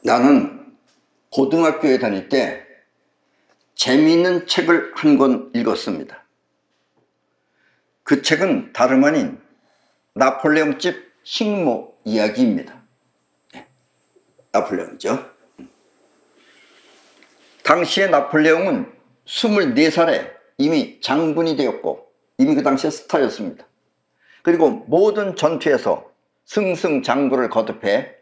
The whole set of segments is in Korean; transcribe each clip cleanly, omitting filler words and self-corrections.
나는 고등학교에 다닐 때 재미있는 책을 한 권 읽었습니다. 그 책은 다름 아닌 나폴레옹집 식모 이야기입니다. 나폴레옹이죠. 당시에 나폴레옹은 24살에 이미 장군이 되었고 이미 그 당시에 스타였습니다. 그리고 모든 전투에서 승승장구를 거듭해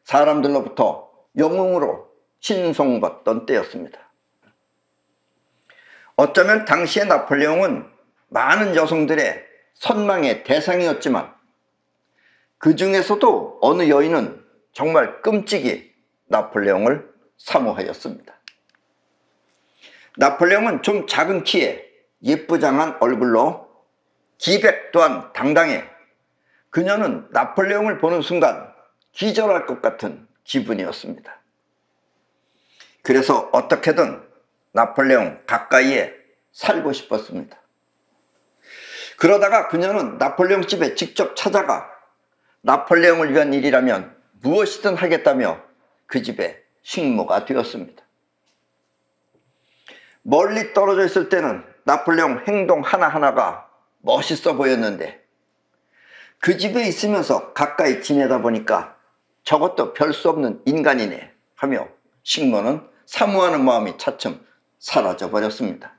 사람들로부터 영웅으로 신송받던 때였습니다. 어쩌면 당시의 나폴레옹은 많은 여성들의 선망의 대상이었지만 그 중에서도 어느 여인은 정말 끔찍이 나폴레옹을 사모하였습니다. 나폴레옹은 좀 작은 키에 예쁘장한 얼굴로 기백 또한 당당해 그녀는 나폴레옹을 보는 순간 기절할 것 같은 기분이었습니다. 그래서 어떻게든 나폴레옹 가까이에 살고 싶었습니다. 그러다가 그녀는 나폴레옹 집에 직접 찾아가 나폴레옹을 위한 일이라면 무엇이든 하겠다며 그 집에 식모가 되었습니다. 멀리 떨어져 있을 때는 나폴레옹 행동 하나하나가 멋있어 보였는데 그 집에 있으면서 가까이 지내다 보니까 저것도 별 수 없는 인간이네 하며 식모는 사모하는 마음이 차츰 사라져 버렸습니다.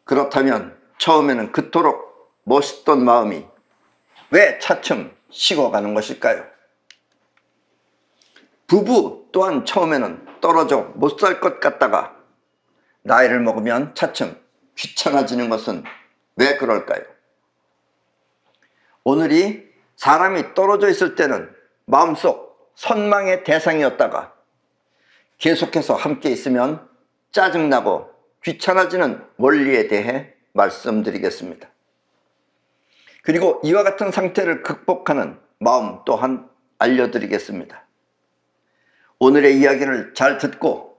그렇다면 처음에는 그토록 멋있던 마음이 왜 차츰 식어가는 것일까요? 부부 또한 처음에는 떨어져 못 살 것 같다가 나이를 먹으면 차츰 귀찮아지는 것은 왜 그럴까요? 오늘이 사람이 떨어져 있을 때는 마음속 선망의 대상이었다가 계속해서 함께 있으면 짜증나고 귀찮아지는 원리에 대해 말씀드리겠습니다. 그리고 이와 같은 상태를 극복하는 마음 또한 알려드리겠습니다. 오늘의 이야기를 잘 듣고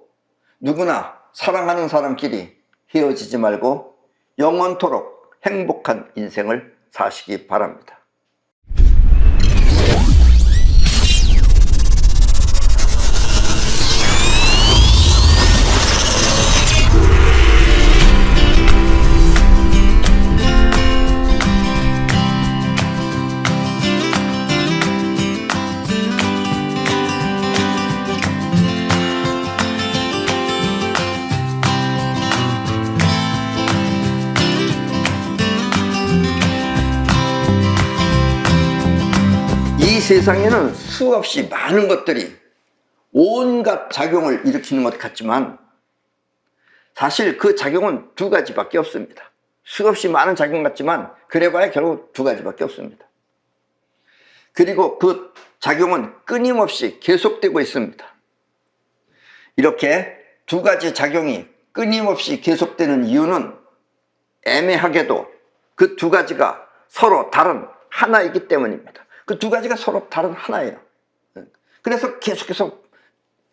누구나 사랑하는 사람끼리 헤어지지 말고 영원토록 행복한 인생을 사시기 바랍니다. 이 세상에는 수없이 많은 것들이 온갖 작용을 일으키는 것 같지만 사실 그 작용은 두 가지밖에 없습니다. 수없이 많은 작용 같지만 그래봐야 결국 두 가지밖에 없습니다. 그리고 그 작용은 끊임없이 계속되고 있습니다. 이렇게 두 가지 작용이 끊임없이 계속되는 이유는 애매하게도 그 두 가지가 서로 다른 하나이기 때문입니다. 그 두 가지가 서로 다른 하나예요. 그래서 계속해서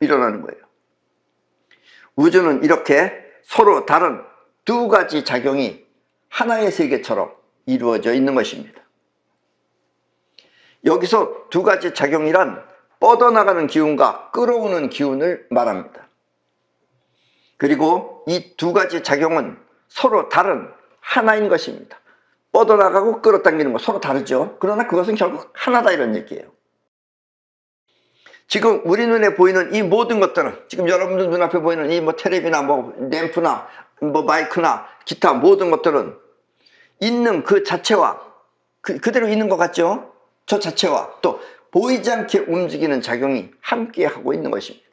일어나는 거예요. 우주는 이렇게 서로 다른 두 가지 작용이 하나의 세계처럼 이루어져 있는 것입니다. 여기서 두 가지 작용이란 뻗어나가는 기운과 끌어오는 기운을 말합니다. 그리고 이 두 가지 작용은 서로 다른 하나인 것입니다. 뻗어나가고 끌어당기는 거 서로 다르죠. 그러나 그것은 결국 하나다 이런 얘기예요. 지금 우리 눈에 보이는 이 모든 것들은 지금 여러분들 눈앞에 보이는 이 텔레비나 램프나 마이크나 기타 모든 것들은 있는 그 자체와 그대로 있는 것 같죠? 저 자체와 또 보이지 않게 움직이는 작용이 함께 하고 있는 것입니다.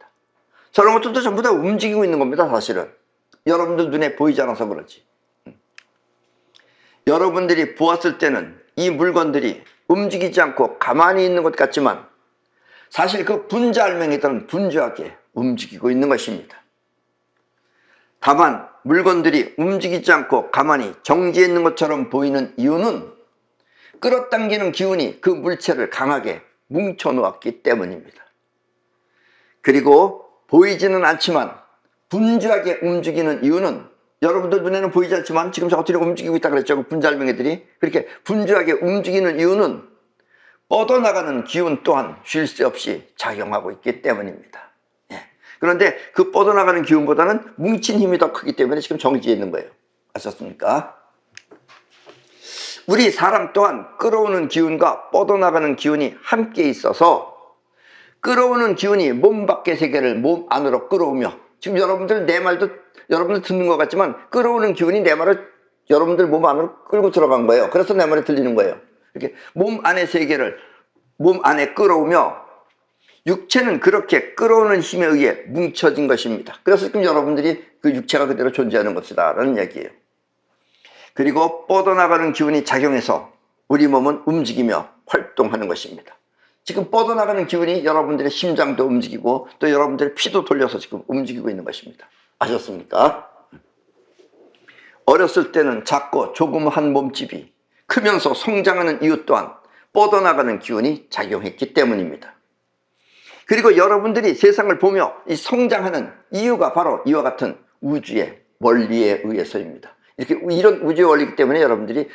저런 것들도 전부 다 움직이고 있는 겁니다. 사실은 여러분들 눈에 보이지 않아서 그렇지. 여러분들이 보았을 때는 이 물건들이 움직이지 않고 가만히 있는 것 같지만 사실 그 분자알맹이들은 분주하게 움직이고 있는 것입니다. 다만 물건들이 움직이지 않고 가만히 정지해 있는 것처럼 보이는 이유는 끌어당기는 기운이 그 물체를 강하게 뭉쳐 놓았기 때문입니다. 그리고 보이지는 않지만 분주하게 움직이는 이유는 여러분들 눈에는 보이지 않지만 지금 저것들이 움직이고 있다 그랬죠. 그 분자알맹이들이 그렇게 분주하게 움직이는 이유는 뻗어나가는 기운 또한 쉴 새 없이 작용하고 있기 때문입니다. 예. 그런데 그 뻗어나가는 기운보다는 뭉친 힘이 더 크기 때문에 지금 정지해 있는 거예요. 아셨습니까? 우리 사람 또한 끌어오는 기운과 뻗어나가는 기운이 함께 있어서 끌어오는 기운이 몸 밖의 세계를 몸 안으로 끌어오며, 지금 여러분들 내 말도 여러분들 듣는 것 같지만 끌어오는 기운이 내 말을 여러분들 몸 안으로 끌고 들어간 거예요. 그래서 내 말이 들리는 거예요. 이렇게 몸 안의 세계를 몸 안에 끌어오며, 육체는 그렇게 끌어오는 힘에 의해 뭉쳐진 것입니다. 그래서 지금 여러분들이 그 육체가 그대로 존재하는 것이다 라는 얘기예요. 그리고 뻗어나가는 기운이 작용해서 우리 몸은 움직이며 활동하는 것입니다. 지금 뻗어나가는 기운이 여러분들의 심장도 움직이고 또 여러분들의 피도 돌려서 지금 움직이고 있는 것입니다. 아셨습니까? 어렸을 때는 작고 조그마한 몸집이 크면서 성장하는 이유 또한 뻗어나가는 기운이 작용했기 때문입니다. 그리고 여러분들이 세상을 보며 이 성장하는 이유가 바로 이와 같은 우주의 원리에 의해서입니다. 이런 우주의 원리이기 때문에 여러분들이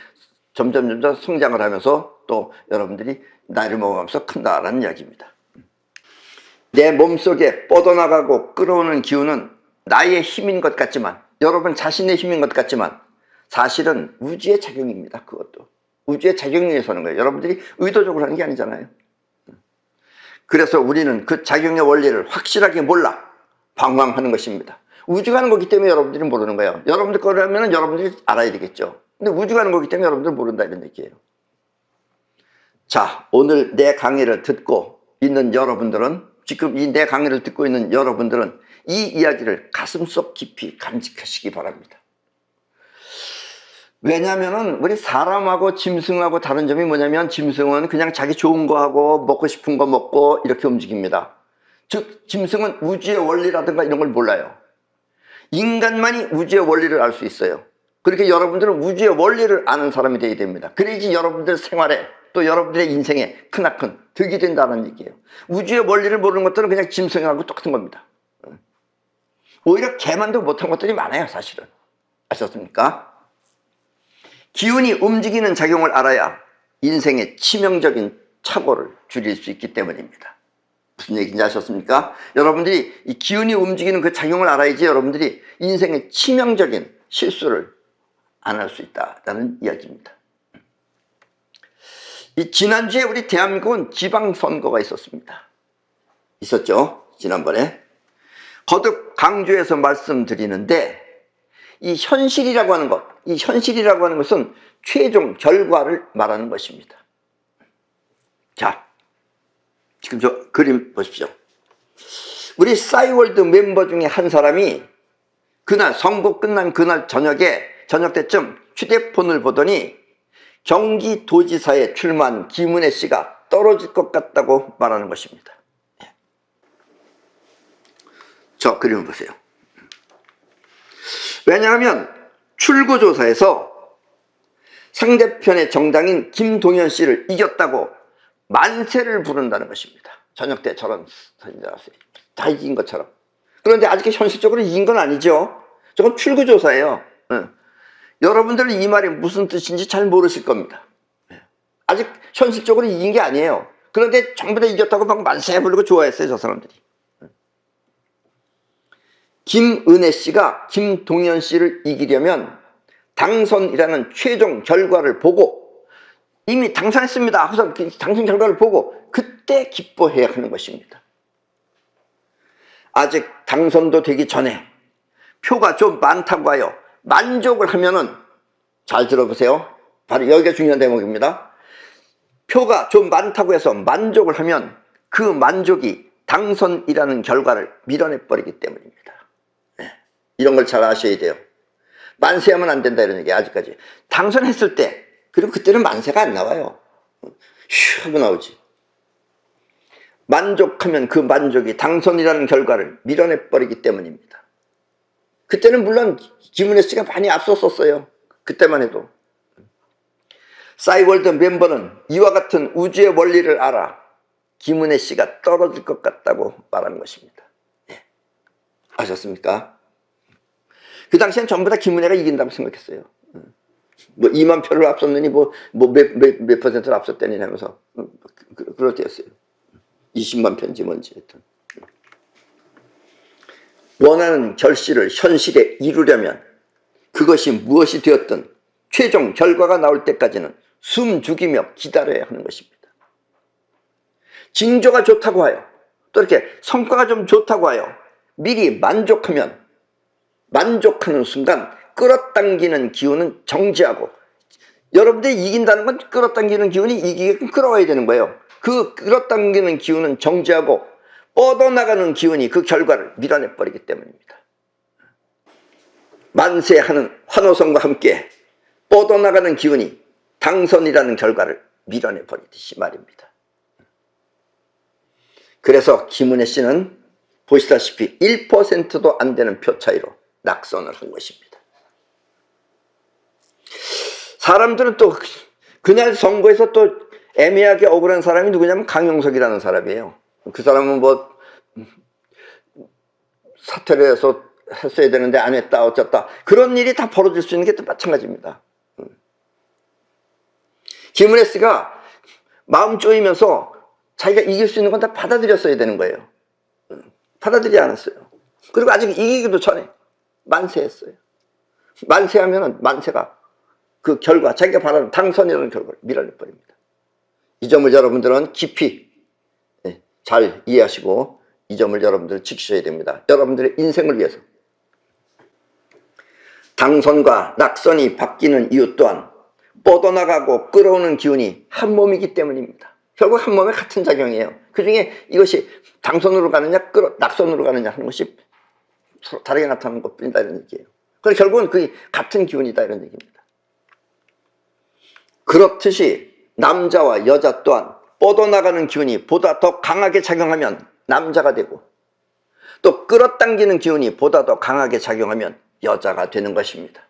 점점 성장을 하면서 또 여러분들이 나이를 먹으면서 큰다라는 이야기입니다. 내 몸속에 뻗어나가고 끌어오는 기운은 나의 힘인 것 같지만, 여러분 자신의 힘인 것 같지만 사실은 우주의 작용입니다. 그것도 우주의 작용에 의해서 하는 거예요. 여러분들이 의도적으로 하는 게 아니잖아요. 그래서 우리는 그 작용의 원리를 확실하게 몰라 방황하는 것입니다. 우주가 하는 거기 때문에 여러분들이 모르는 거예요. 여러분들 거라면 여러분들이 알아야 되겠죠. 근데 우주가 하는 거기 때문에 여러분들 모른다 이런 얘기예요. 자, 오늘 내 강의를 듣고 있는 여러분들은, 지금 이 내 강의를 듣고 있는 여러분들은 이 이야기를 가슴속 깊이 간직하시기 바랍니다. 왜냐하면 우리 사람하고 짐승하고 다른 점이 뭐냐면, 짐승은 그냥 자기 좋은 거 하고 먹고 싶은 거 먹고 이렇게 움직입니다. 즉 짐승은 우주의 원리라든가 이런 걸 몰라요. 인간만이 우주의 원리를 알 수 있어요. 그렇게 여러분들은 우주의 원리를 아는 사람이 되어야 됩니다. 그래야지 여러분들 생활에 또 여러분들의 인생에 크나큰 득이 된다는 얘기예요. 우주의 원리를 모르는 것들은 그냥 짐승하고 똑같은 겁니다. 오히려 개만도 못한 것들이 많아요, 사실은. 아셨습니까? 기운이 움직이는 작용을 알아야 인생의 치명적인 착오를 줄일 수 있기 때문입니다. 무슨 얘기인지 아셨습니까? 여러분들이 이 기운이 움직이는 그 작용을 알아야지 여러분들이 인생의 치명적인 실수를 안 할 수 있다는 이야기입니다. 이 지난주에 우리 대한민국은 지방선거가 있었죠? 지난번에. 거듭 강조해서 말씀드리는데, 이 현실이라고 하는 것은 최종 결과를 말하는 것입니다. 자, 지금 저 그림 보십시오. 우리 싸이월드 멤버 중에 한 사람이 그날 선거 끝난 그날 저녁 때쯤 휴대폰을 보더니 경기도지사에 출마한 김은혜 씨가 떨어질 것 같다고 말하는 것입니다. 저 그림을 보세요. 왜냐하면 출구조사에서 상대편의 정당인 김동연 씨를 이겼다고 만세를 부른다는 것입니다. 저녁 때 저런 사진 나왔어요. 다 이긴 것처럼. 그런데 아직 현실적으로 이긴 건 아니죠. 저건 출구조사예요. 여러분들은 이 말이 무슨 뜻인지 잘 모르실 겁니다. 아직 현실적으로 이긴 게 아니에요. 그런데 전부 다 이겼다고 막 만세 부르고 좋아했어요, 저 사람들이. 김은혜 씨가 김동연 씨를 이기려면 당선이라는 최종 결과를 보고, 이미 당선했습니다 하고서 당선 결과를 보고 그때 기뻐해야 하는 것입니다. 아직 당선도 되기 전에 표가 좀 많다고 하여 만족을 하면은, 잘 들어보세요. 바로 여기가 중요한 대목입니다. 표가 좀 많다고 해서 만족을 하면 그 만족이 당선이라는 결과를 밀어내버리기 때문입니다. 이런 걸 잘 아셔야 돼요. 만세하면 안 된다 이런 얘기. 아직까지 당선했을 때, 그리고 그때는 만세가 안 나와요. 휴 하고 나오지. 만족하면 그 만족이 당선이라는 결과를 밀어내버리기 때문입니다. 그때는 물론 김은혜 씨가 많이 앞섰었어요. 그때만 해도. 싸이월드 멤버는 이와 같은 우주의 원리를 알아 김은혜 씨가 떨어질 것 같다고 말하는 것입니다. 아셨습니까? 그 당시엔 전부 다 김은혜가 이긴다고 생각했어요. 뭐 2만 표를 앞섰느니 몇 퍼센트를 앞섰다니 하면서 그럴 때였어요. 20만 표인지 뭔지 하여튼. 원하는 결실을 현실에 이루려면 그것이 무엇이 되었든 최종 결과가 나올 때까지는 숨 죽이며 기다려야 하는 것입니다. 징조가 좋다고 하여, 또 이렇게 성과가 좀 좋다고 하여 미리 만족하면 만족하는 순간 끌어당기는 기운은 정지하고, 여러분들이 이긴다는 건 끌어당기는 기운이 이기게끔 끌어와야 되는 거예요. 그 끌어당기는 기운은 정지하고 뻗어나가는 기운이 그 결과를 밀어내버리기 때문입니다. 만세하는 환호성과 함께 뻗어나가는 기운이 당선이라는 결과를 밀어내버리듯이 말입니다. 그래서 김은혜 씨는 보시다시피 1%도 안 되는 표 차이로 낙선을 한 것입니다. 사람들은 또 그날 선거에서 또 애매하게 억울한 사람이 누구냐면 강용석이라는 사람이에요. 그 사람은 뭐 사퇴를 해서 했어야 되는데 안 했다 어쩌다, 그런 일이 다 벌어질 수 있는 게 또 마찬가지입니다. 김은혜 씨가 마음 쪼이면서 자기가 이길 수 있는 건 다 받아들였어야 되는 거예요. 받아들이지 않았어요. 그리고 아직 이기기도 전에 만세했어요. 만세하면은 만세가 그 결과, 자기가 바라는 당선이라는 결과를 밀어내버립니다. 이 점을 여러분들은 깊이 잘 이해하시고 이 점을 여러분들 지키셔야 됩니다. 여러분들의 인생을 위해서. 당선과 낙선이 바뀌는 이유 또한 뻗어나가고 끌어오는 기운이 한 몸이기 때문입니다. 결국 한 몸에 같은 작용이에요. 그 중에 이것이 당선으로 가느냐 낙선으로 가느냐 하는 것이 서로 다르게 나타나는 것뿐이다 이런 얘기예요. 그래서 결국은 그게 같은 기운이다 이런 얘기입니다. 그렇듯이 남자와 여자 또한 뻗어나가는 기운이 보다 더 강하게 작용하면 남자가 되고, 또 끌어당기는 기운이 보다 더 강하게 작용하면 여자가 되는 것입니다.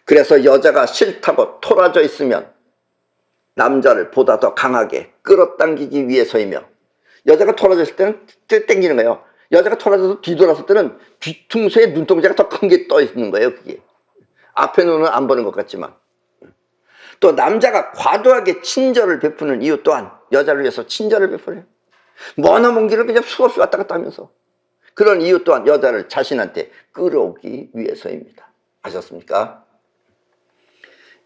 그래서 여자가 싫다고 토라져 있으면 남자를 보다 더 강하게 끌어당기기 위해서이며, 여자가 토라졌을 때는 땡기는 거예요. 여자가 토라져서 뒤돌았을 때는 뒤통수에 눈동자가 더 큰 게 떠 있는 거예요. 그게 앞에 눈은 안 보는 것 같지만. 또 남자가 과도하게 친절을 베푸는 이유 또한 여자를 위해서 친절을 베풀어요. 머나먼 길을 그냥 수없이 왔다 갔다 하면서, 그런 이유 또한 여자를 자신한테 끌어오기 위해서입니다. 아셨습니까?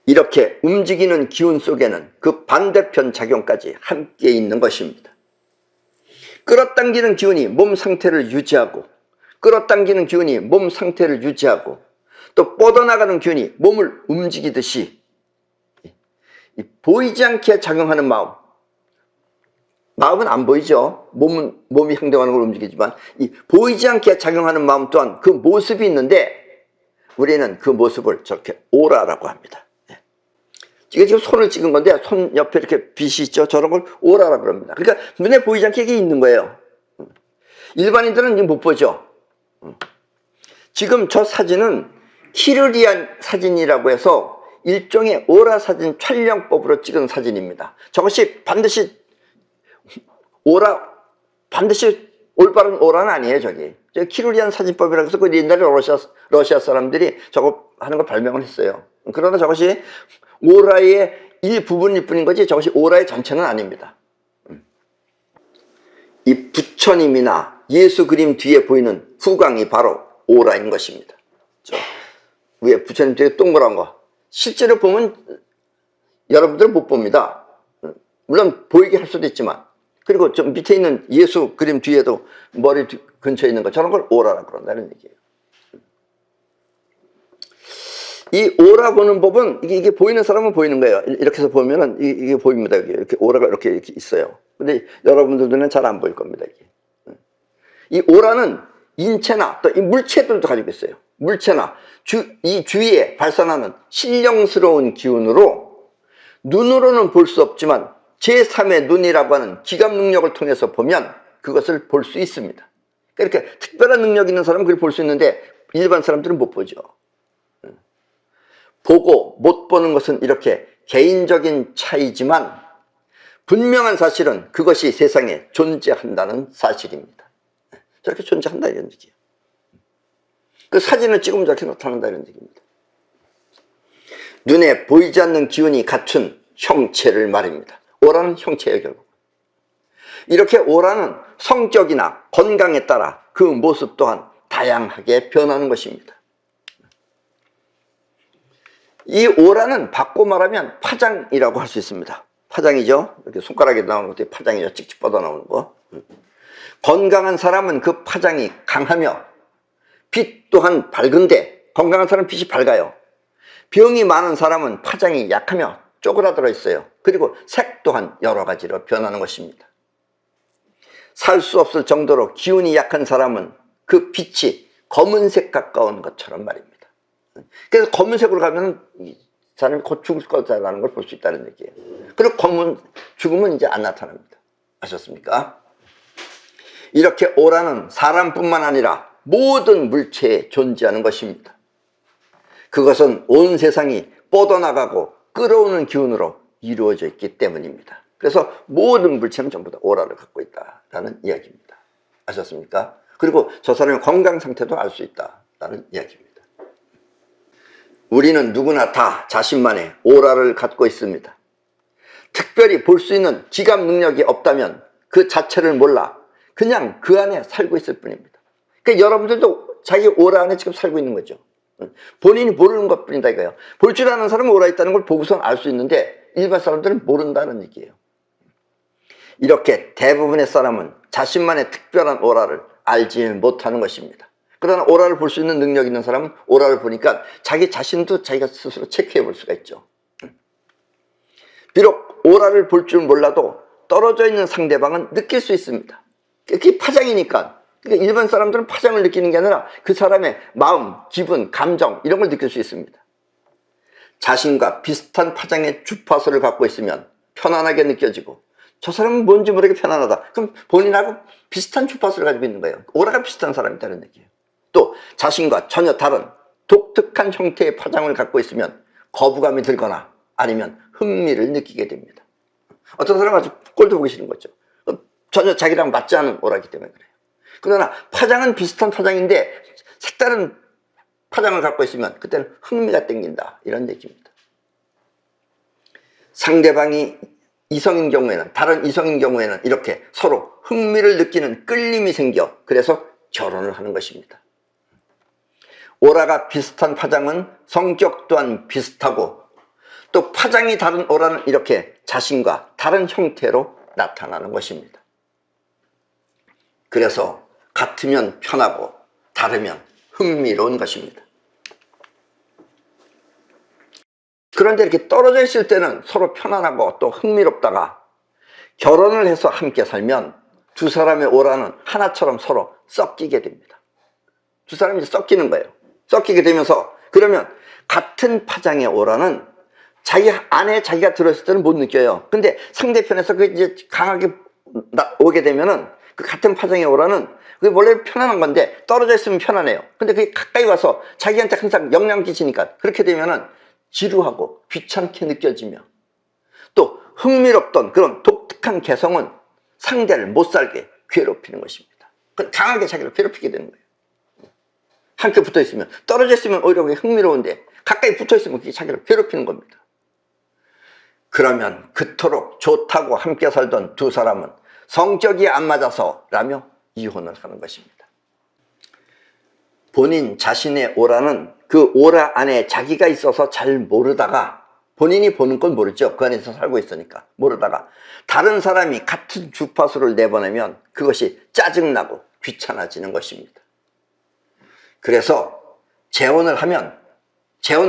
이렇게 움직이는 기운 속에는 그 반대편 작용까지 함께 있는 것입니다. 끌어당기는 기운이 몸 상태를 유지하고, 끌어당기는 기운이 몸 상태를 유지하고, 또 뻗어나가는 기운이 몸을 움직이듯이 보이지 않게 작용하는 마음, 마음은 안 보이죠. 몸이 행동하는 걸 움직이지만 이 보이지 않게 작용하는 마음 또한 그 모습이 있는데, 우리는 그 모습을 저렇게 오라라고 합니다. 이게 지금 손을 찍은 건데 손 옆에 이렇게 빛이 있죠. 저런 걸 오라라고 합니다. 그러니까 눈에 보이지 않게 이게 있는 거예요. 일반인들은 못 보죠. 지금 저 사진은 키르리안 사진이라고 해서 일종의 오라 사진 촬영법으로 찍은 사진입니다. 저것이 반드시 올바른 오라는 아니에요. 저기 키르리안 사진법이라고 해서 그 옛날에 러시아 사람들이 저거 하는 걸 발명을 했어요. 그러나 저것이 오라의 일부분일 뿐인 거지 저것이 오라의 전체는 아닙니다. 이 부처님이나 예수 그림 뒤에 보이는 후광이 바로 오라인 것입니다. 저 위에 부처님 뒤에 동그란 거 실제로 보면 여러분들은 못 봅니다. 물론 보이게 할 수도 있지만, 그리고 좀 밑에 있는 예수 그림 뒤에도 머리 근처에 있는 거, 저런 걸 오라라고 그런다는 얘기예요. 이 오라 보는 법은 이게 보이는 사람은 보이는 거예요. 이렇게 해서 보면은 이게 보입니다. 이렇게 오라가 이렇게 있어요. 근데 여러분들 눈에는 잘 안 보일 겁니다. 이게. 이 오라는 인체나 또 이 물체들도 가지고 있어요. 물체나 이 주위에 발산하는 신령스러운 기운으로 눈으로는 볼 수 없지만 제3의 눈이라고 하는 기감 능력을 통해서 보면 그것을 볼 수 있습니다. 그러니까 특별한 능력 있는 사람은 그걸 볼 수 있는데 일반 사람들은 못 보죠. 보고 못 보는 것은 이렇게 개인적인 차이지만 분명한 사실은 그것이 세상에 존재한다는 사실입니다. 저렇게 존재한다 이런 얘기예요. 그 사진을 찍으면 저렇게 나타난다 이런 얘기입니다. 눈에 보이지 않는 기운이 갖춘 형체를 말입니다. 오라는 형체예요, 결국. 이렇게 오라는 성격이나 건강에 따라 그 모습 또한 다양하게 변하는 것입니다. 이 오라는 바꿔 말하면 파장이라고 할 수 있습니다. 파장이죠. 이렇게 손가락에 나오는 것도 파장이죠. 찍찍 뻗어 나오는 거. 건강한 사람은 그 파장이 강하며 빛 또한 밝은데, 건강한 사람은 빛이 밝아요. 병이 많은 사람은 파장이 약하며 쪼그라들어 있어요. 그리고 색 또한 여러 가지로 변하는 것입니다. 살 수 없을 정도로 기운이 약한 사람은 그 빛이 검은색 가까운 것처럼 말입니다. 그래서 검은색으로 가면 사람이 곧 죽을 거다라는 걸 볼 수 있다는 얘기예요. 그리고 죽으면 이제 안 나타납니다. 아셨습니까? 이렇게 오라는 사람뿐만 아니라 모든 물체에 존재하는 것입니다. 그것은 온 세상이 뻗어나가고 끌어오는 기운으로 이루어져 있기 때문입니다. 그래서 모든 물체는 전부 다 오라를 갖고 있다라는 이야기입니다. 아셨습니까? 그리고 저 사람의 건강 상태도 알 수 있다라는 이야기입니다. 우리는 누구나 다 자신만의 오라를 갖고 있습니다. 특별히 볼 수 있는 지각 능력이 없다면 그 자체를 몰라 그냥 그 안에 살고 있을 뿐입니다. 그러니까 여러분들도 자기 오라 안에 지금 살고 있는 거죠. 본인이 모르는 것 뿐이다 이거예요. 볼 줄 아는 사람은 오라 있다는 걸 보고선 알 수 있는데 일반 사람들은 모른다는 얘기예요. 이렇게 대부분의 사람은 자신만의 특별한 오라를 알지 못하는 것입니다. 그러나 오라를 볼 수 있는 능력 있는 사람은 오라를 보니까 자기 자신도 자기가 스스로 체크해 볼 수가 있죠. 비록 오라를 볼 줄 몰라도 떨어져 있는 상대방은 느낄 수 있습니다. 그게 파장이니까. 그러니까 일반 사람들은 파장을 느끼는 게 아니라 그 사람의 마음, 기분, 감정 이런 걸 느낄 수 있습니다. 자신과 비슷한 파장의 주파수를 갖고 있으면 편안하게 느껴지고, 저 사람은 뭔지 모르게 편안하다. 그럼 본인하고 비슷한 주파수를 가지고 있는 거예요. 오라가 비슷한 사람이라는 얘기예요. 또 자신과 전혀 다른 독특한 형태의 파장을 갖고 있으면 거부감이 들거나 아니면 흥미를 느끼게 됩니다. 어떤 사람은 아주 꼴도 보기 싫은 거죠. 전혀 자기랑 맞지 않은 오라기 때문에 그래요. 그러나 파장은 비슷한 파장인데 색다른 파장을 갖고 있으면 그때는 흥미가 땡긴다 이런 얘기입니다. 상대방이 이성인 경우에는, 다른 이성인 경우에는 이렇게 서로 흥미를 느끼는 끌림이 생겨 그래서 결혼을 하는 것입니다. 오라가 비슷한 파장은 성격 또한 비슷하고, 또 파장이 다른 오라는 이렇게 자신과 다른 형태로 나타나는 것입니다. 그래서 같으면 편하고 다르면 흥미로운 것입니다. 그런데 이렇게 떨어져 있을 때는 서로 편안하고 또 흥미롭다가 결혼을 해서 함께 살면 두 사람의 오라는 하나처럼 서로 섞이게 됩니다. 두 사람이 이제 섞이는 거예요. 섞이게 되면서 그러면 같은 파장의 오라는 자기 안에 자기가 들어있을 때는 못 느껴요. 근데 상대편에서 그게 이제 강하게 오게 되면은 그 같은 파장의 오라는 그게 원래 편안한 건데 떨어져 있으면 편안해요. 근데 그게 가까이 와서 자기한테 항상 영향을 끼치니까 그렇게 되면은 지루하고 귀찮게 느껴지며, 또 흥미롭던 그런 독특한 개성은 상대를 못 살게 괴롭히는 것입니다. 강하게 자기를 괴롭히게 되는 거예요. 함께 붙어 있으면, 떨어져 있으면 오히려 그게 흥미로운데 가까이 붙어 있으면 그게 자기를 괴롭히는 겁니다. 그러면 그토록 좋다고 함께 살던 두 사람은 성격이 안 맞아서 라며 이혼을 하는 것입니다. 본인 자신의 오라는 그 오라 안에 자기가 있어서 잘 모르다가, 본인이 보는 건 모르죠. 그 안에서 살고 있으니까 모르다가 다른 사람이 같은 주파수를 내보내면 그것이 짜증나고 귀찮아지는 것입니다. 그래서 재혼을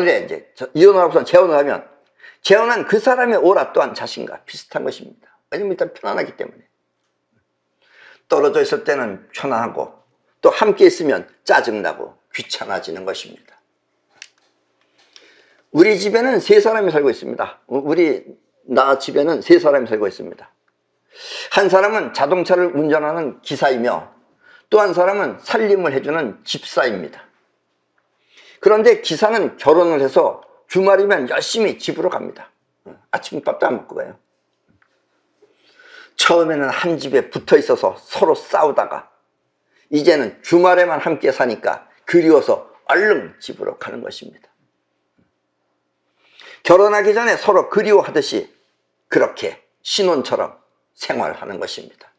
해, 이제 이혼을 하고서 재혼을 하면 재혼한 그 사람의 오라 또한 자신과 비슷한 것입니다. 왜냐면 일단 편안하기 때문에. 떨어져 있을 때는 편안하고 또 함께 있으면 짜증나고 귀찮아지는 것입니다. 우리 집에는 세 사람이 살고 있습니다. 나 집에는 세 사람이 살고 있습니다. 한 사람은 자동차를 운전하는 기사이며 또 한 사람은 살림을 해주는 집사입니다. 그런데 기사는 결혼을 해서 주말이면 열심히 집으로 갑니다. 아침밥도 안 먹고 가요. 처음에는 한 집에 붙어 있어서 서로 싸우다가 이제는 주말에만 함께 사니까 그리워서 얼른 집으로 가는 것입니다. 결혼하기 전에 서로 그리워하듯이 그렇게 신혼처럼 생활하는 것입니다.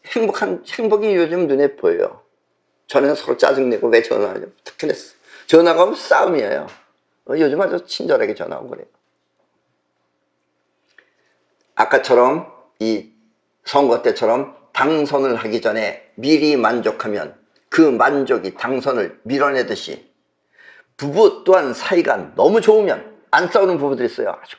행복이 요즘 눈에 보여요. 전에는 서로 짜증내고 왜 전화하냐고. 특히나 전화가 오면 싸움이에요. 요즘 아주 친절하게 전화하고 그래요. 아까처럼 이 선거 때처럼 당선을 하기 전에 미리 만족하면 그 만족이 당선을 밀어내듯이 부부 또한 사이가 너무 좋으면 안 싸우는 부부들이 있어요. 아주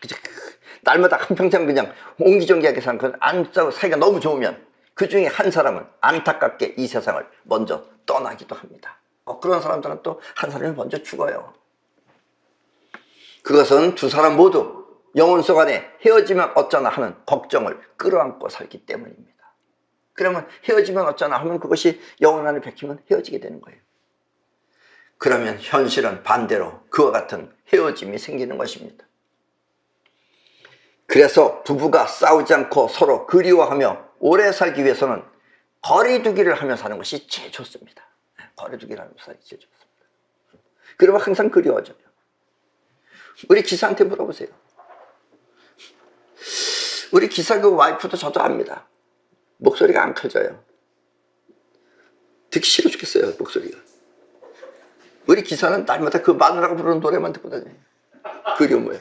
날마다 한평생 그냥 옹기종기하게 사는 건 안 싸우고 사이가 너무 좋으면 그 중에 한 사람은 안타깝게 이 세상을 먼저 떠나기도 합니다. 그런 사람들은 또 한 사람이 먼저 죽어요. 그것은 두 사람 모두 영혼 속 안에 헤어지면 어쩌나 하는 걱정을 끌어안고 살기 때문입니다. 그러면 헤어지면 어쩌나 하면 그것이 영혼 안에 bek히면 헤어지게 되는 거예요. 그러면 현실은 반대로 그와 같은 헤어짐이 생기는 것입니다. 그래서 부부가 싸우지 않고 서로 그리워하며 오래 살기 위해서는 거리두기를 하며 사는 것이 제일 좋습니다. 거리두기를 하며 살기 제일 좋습니다. 그러면 항상 그리워져요. 우리 기사한테 물어보세요. 우리 기사 그 와이프도 저도 압니다. 목소리가 안 커져요. 듣기 싫어 죽겠어요, 목소리가. 우리 기사는 날마다 그 마누라가 부르는 노래만 듣고 다녀요. 그리운 모양.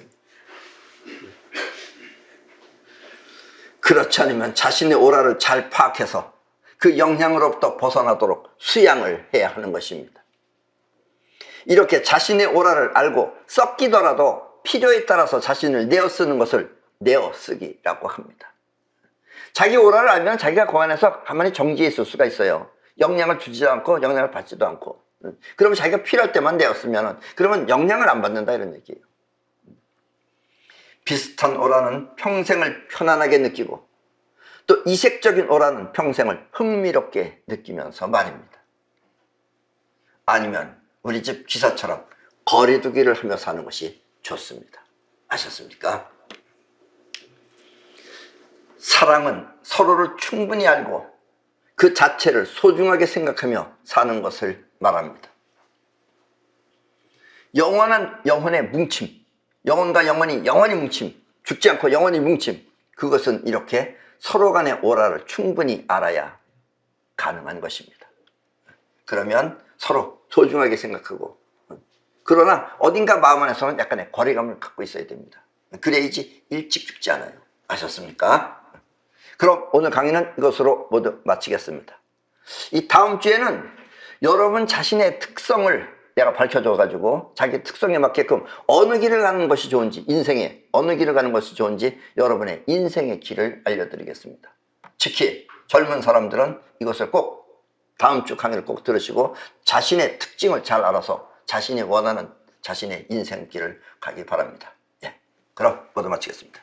그렇지 않으면 자신의 오라를 잘 파악해서 그 영향으로부터 벗어나도록 수양을 해야 하는 것입니다. 이렇게 자신의 오라를 알고 썩기더라도 필요에 따라서 자신을 내어 쓰는 것을 내어 쓰기라고 합니다. 자기 오라를 알면 자기가 그 안에서 가만히 정지해 있을 수가 있어요. 영향을 주지도 않고 영향을 받지도 않고. 그러면 자기가 필요할 때만 내어 쓰면 그러면 영향을 안 받는다 이런 얘기예요. 비슷한 오라는 평생을 편안하게 느끼고 또 이색적인 오라는 평생을 흥미롭게 느끼면서 말입니다. 아니면 우리 집 기사처럼 거리두기를 하며 사는 것이 좋습니다. 아셨습니까? 사랑은 서로를 충분히 알고 그 자체를 소중하게 생각하며 사는 것을 말합니다. 영원한 영혼의 뭉침, 영혼과 영혼이 영원히 뭉침, 죽지 않고 영원히 뭉침, 그것은 이렇게 서로 간의 오라를 충분히 알아야 가능한 것입니다. 그러면 서로 소중하게 생각하고, 그러나 어딘가 마음 안에서는 약간의 거리감을 갖고 있어야 됩니다. 그래야지 일찍 죽지 않아요. 아셨습니까? 그럼 오늘 강의는 이것으로 모두 마치겠습니다. 이 다음 주에는 여러분 자신의 특성을 내가 밝혀줘가지고 자기 특성에 맞게끔 어느 길을 가는 것이 좋은지, 인생에 어느 길을 가는 것이 좋은지 여러분의 인생의 길을 알려드리겠습니다. 특히 젊은 사람들은 이것을 꼭 다음 주 강의를 꼭 들으시고 자신의 특징을 잘 알아서 자신이 원하는 자신의 인생 길을 가기 바랍니다. 예, 그럼 모두 마치겠습니다.